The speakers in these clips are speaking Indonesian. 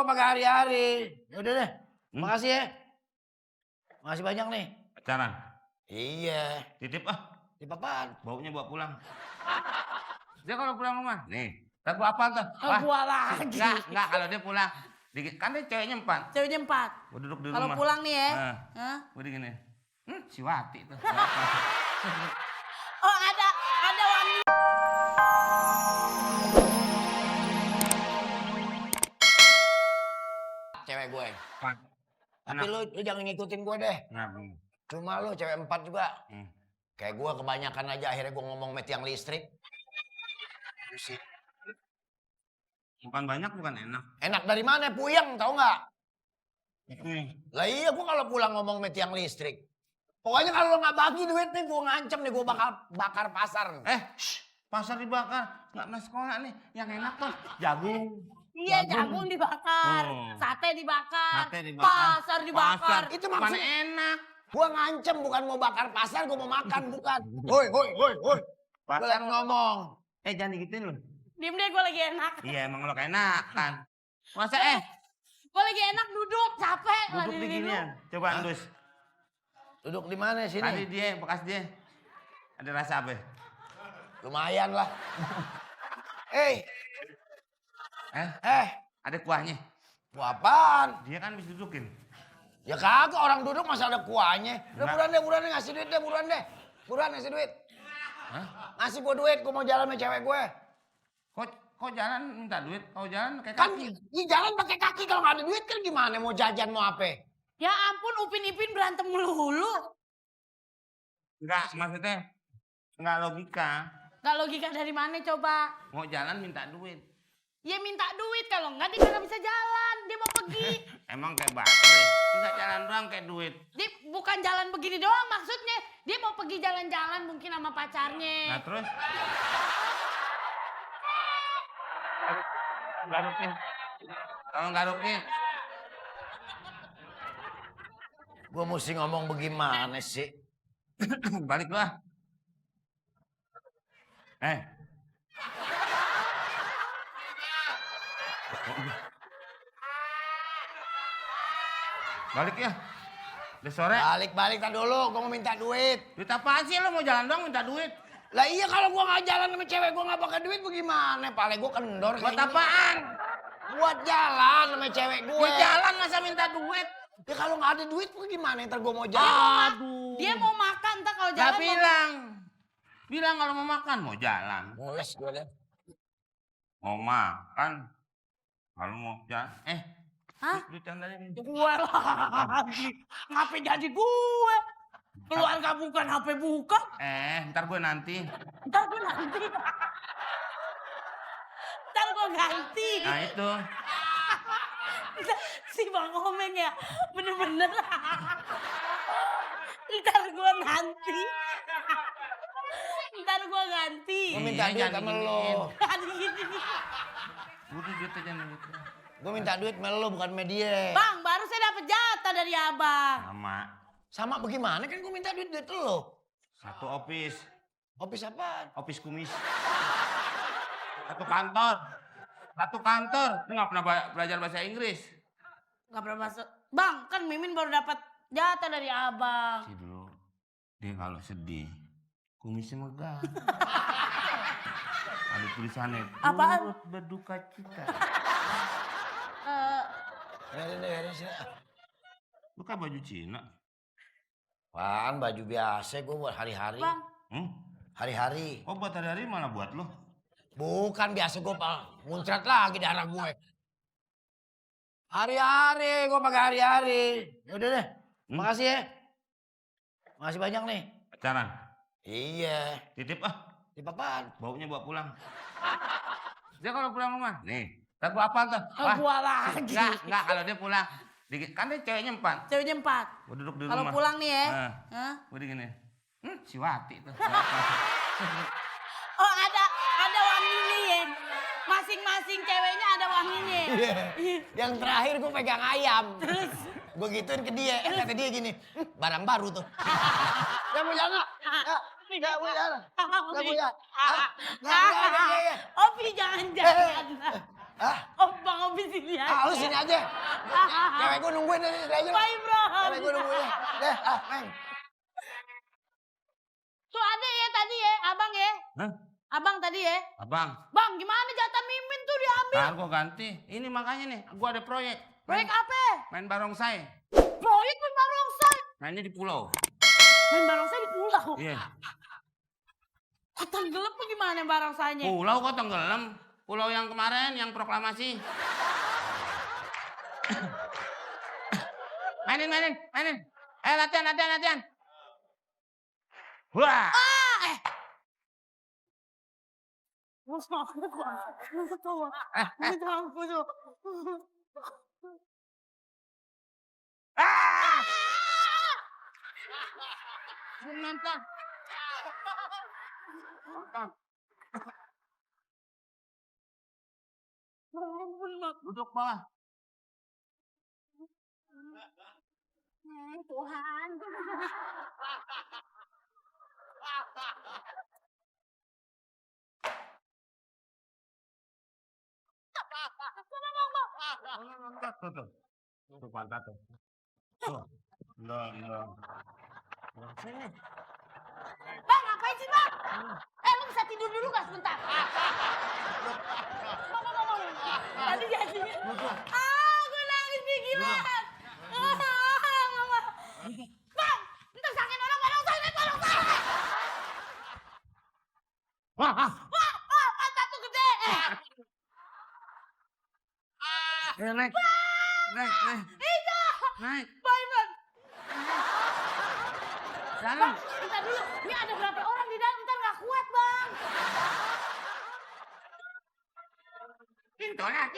gua pakai hari-hari. Udah deh. Makasih ya. Makasih banyak nih. Pacaran? Iya. Titip ah. Titip apaan? Baunya bawa pulang. Dia kalau pulang rumah, nih. Ntar gua apaan tuh? Gua lagi. Enggak, kalau dia pulang. Kan dia ceweknya 4. Ceweknya 4. Gua duduk di rumah. Kalau pulang nih ya. Gua digini. Si Wati tuh. Oh ada wangi. Cewek gue. Tapi lu jangan ngikutin gue deh. Cuma lu cewek 4 juga. Kayak gue kebanyakan aja akhirnya gue ngomong met yang listrik. Bukan banyak, bukan enak. Enak dari mana? Puyeng, tau nggak? Lah iya, gue kalau pulang ngomong met yang listrik. Pokoknya kalau lo nggak bagi duit nih, gue ngancem nih, gue bakal bakar pasar. Pasar dibakar, nggak pernah sekolah nih. Yang enak tuh jagung. Iya, jagung dibakar, sate dibakar, pasar dibakar. Itu maksudnya enak. Gue ngancem, bukan mau bakar pasar, gue mau makan, bukan. Hoi. Gue lagi ngomong. Jangan digituin lu. Diem deh, gue lagi enak. Iya, emang lo keenakan. Masa gue lagi enak duduk, capek. duduk di ginian. Coba Andus. Duduk di mana sini? Tadi dia, bekas dia. Ada rasa apa? Lumayan lah. Ada kuahnya. Kuah apaan? Dia kan bisa dudukin. Ya kagak, orang duduk masa ada kuahnya. Udah buruan deh, ngasih duit deh, buruan deh. Buruan ngasih duit. Ngasih gue duit, gue mau jalan sama cewek gue. Kok jalan minta duit? Kau jalan pakai Kan kaki. jalan pakai kaki, kalau nggak ada duit kan gimana mau jajan mau apa? Ya ampun, Upin Ipin berantem melulu. Enggak, maksudnya enggak logika. Gak logika dari mana coba? Mau jalan minta duit. Ya minta duit, kalau enggak dia nggak bisa jalan, dia mau pergi. Emang kayak baterai, tinggal jalan doang kayak duit. Dia bukan jalan begini doang maksudnya, dia mau pergi jalan-jalan mungkin sama pacarnya. Nah terus? Garuknya. Tolong garuknya. Gue mesti ngomong bagaimana sih? Balik lah. Balik ya. Udah sore. Balik tak dulu, gue mau minta duit. Duit apaan sih, lo mau jalan doang minta duit? Lah iya, kalau gue nggak jalan sama cewek gue nggak pakai duit bagaimana? Paling gue kendor. Buat apaan? Buat jalan sama cewek gue. Buat jalan masa minta duit? Ya kalau nggak ada duit bagaimana? Ntar gue mau jalan. Aduh. Dia mau makan, ntar kalau jalan bilang kalau mau makan, mau jalan. Mules gue deh. Mau makan, kalau mau jalan. Duit yang tadi. Gue lagi, ngapain jadi gue? Keluarga bukan HP bukan. Ntar gue nanti. Ntar gue ganti. Nah itu. Si Bang Omeng ya, bener-bener. Ntar gue nanti. Ntar gue ganti. Gue minta duit sama lo. Udah duit aja nih. Gue minta duit sama lo, bukan sama dia. Bang, baru saya dapet jatah dari abang. Sama bagaimana kan gue minta duit lo. Satu office. Office apaan? Office kumis. Satu kantor. Lu gak pernah belajar bahasa Inggris? Gak pernah masuk. Bang, kan Mimin baru dapat jatah dari abang. Sih dulu. Dia kalau sedih, kumisnya megah. Ada tulisannya. Apaan? Turut berduka cita. Biarin sih. Lu kan baju Cina. Apaan, baju biasa gue buat hari-hari. Bang. Hari-hari. Oh buat hari-hari mana buat lo? Bukan, biasa gue muncrat lagi darah gue. Hari-hari, gue pakai hari-hari. Udah deh, makasih ya. Makasih banyak nih. Pacaran? Iya. Titip ah. Titip apaan? Baunya bawa pulang. Dia kalau pulang rumah, nih. Ntar gua apaan tuh? Gua lagi. Enggak, kalau dia pulang. Kan dia ceweknya 4. Ceweknya 4. Gua duduk di rumah. Kalau pulang nih ya. Gua digini. Si Wati tuh. Oh ada wanginya ya. Masing-masing ceweknya ada wanginya. Yang terakhir gue pegang ayam. Terus gue gituin ke dia. Kata dia gini, barang baru tuh. Gak mau jalan. Gak mau jalan. Gak mau jalan. Opi jangan. Ah, Bang Obi sini aja. lu sini aja. Cewek gue nungguin nih, sini aja. Bye, bro. Cewek gue nungguin. Deh, Meng. Tuh ada ya tadi ya, abang ya. Hah? Abang tadi ya. Abang, Bang, gimana jatah Mimin tuh diambil? ntar gua ganti. Ini makanya nih, gua ada proyek. Proyek apa? Main barongsai. Proyek main barongsai. Mainnya di pulau. Main barongsai di pulau. Iya. Kok tenggelam tuh gimana barongsainya? Pulau kok tenggelam. Pulau yang kemarin, yang proklamasi. mainin. Latihan. Wah. Nonton. Duduk bawah. Tuhan. Tuh pantat tuh. Tuh. Enggak. Sini. Bang, ngapain sih bang? Lu bisa tidur dulu gak sebentar? Bang. Tadi jadinya. Gue nangis nih gila. Bang, ntar sakit orang barongsai. Wah, pantat tuh gede. Naik. Naik. Bang, Jalan. bentar dulu. Ini ada berapa orang di dalam? Ntar gak kuat, Bang. Kintola.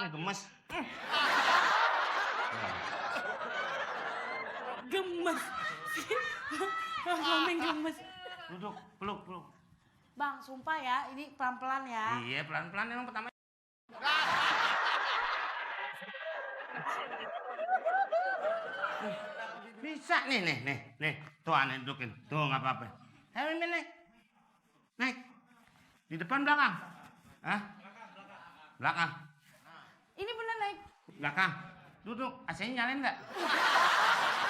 Gemes. Gemes. Bang Komeng gemes. Duduk, peluk. Bang, sumpah ya, ini pelan-pelan ya. Iya, pelan-pelan emang pertama. Bisa nih. Tuh aneh dudukin. Tuh nggak apa-apa. Ayo Mimin naik. Di depan belakang. Hah? Belakang. Ini bener naik. Belakang. Duduk. AC-nya nyalain nggak?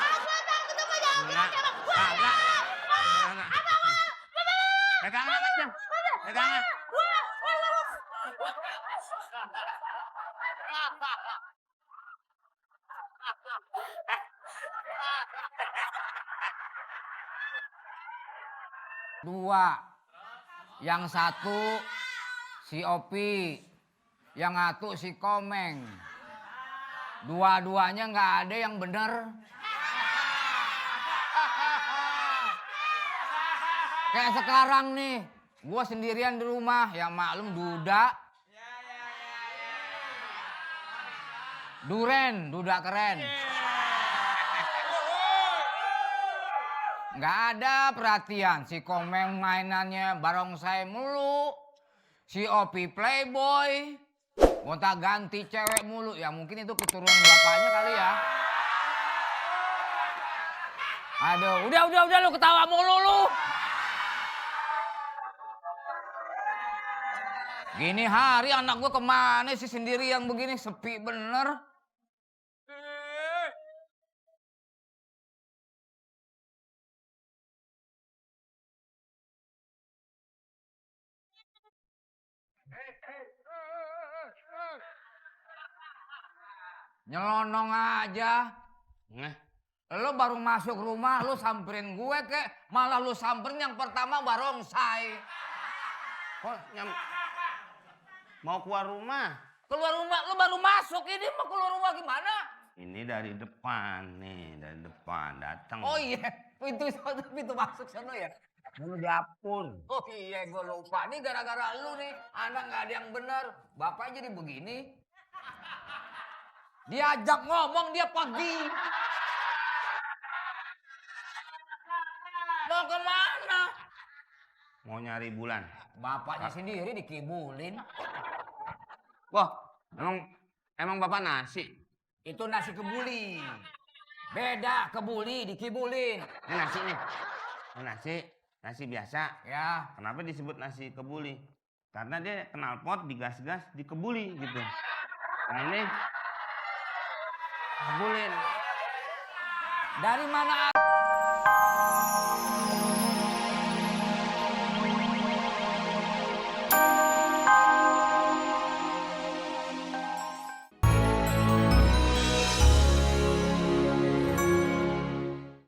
Aku takut sama jangan Enggak. Enggak. Pegangan aja. Pegangan. Dua. Yang satu si Opi, yang satu si Komeng. Dua-duanya nggak ada yang bener. Kayak sekarang nih, gua sendirian di rumah, yang maklum Duda. Duda keren. Nggak ada perhatian, si Komeng mainannya barongsai mulu. Si Opi playboy, gonta ganti cewek mulu. Ya mungkin itu keturunan bapaknya kali ya. Aduh, udah lu ketawa mulu lu. Gini hari anak gua kemana sih sendirian begini, sepi bener. Nyelonong aja. Lu baru masuk rumah, lu samperin gue kek. Malah lu samperin yang pertama barongsai. Kok mau keluar rumah? Keluar rumah, lu baru masuk ini mau keluar rumah gimana? Ini dari depan nih, datang. Oh iya, pintu masuk sana ya. Mau dapur. Oh iya, gue lupa. Nih gara-gara lu nih, anak nggak ada yang bener. Bapak jadi begini. Diajak ngomong dia pergi. Mau kemana? Mau nyari bulan. Bapaknya sendiri dikibulin. Wah, emang bapak nasi. Itu nasi kebuli. Beda kebuli dikibulin. Ini nasi nih. Nasi biasa. Ya. Kenapa disebut nasi kebuli? Karena dia knalpot digas-gas dikebuli gitu. Nah ini kebulin. Dari mana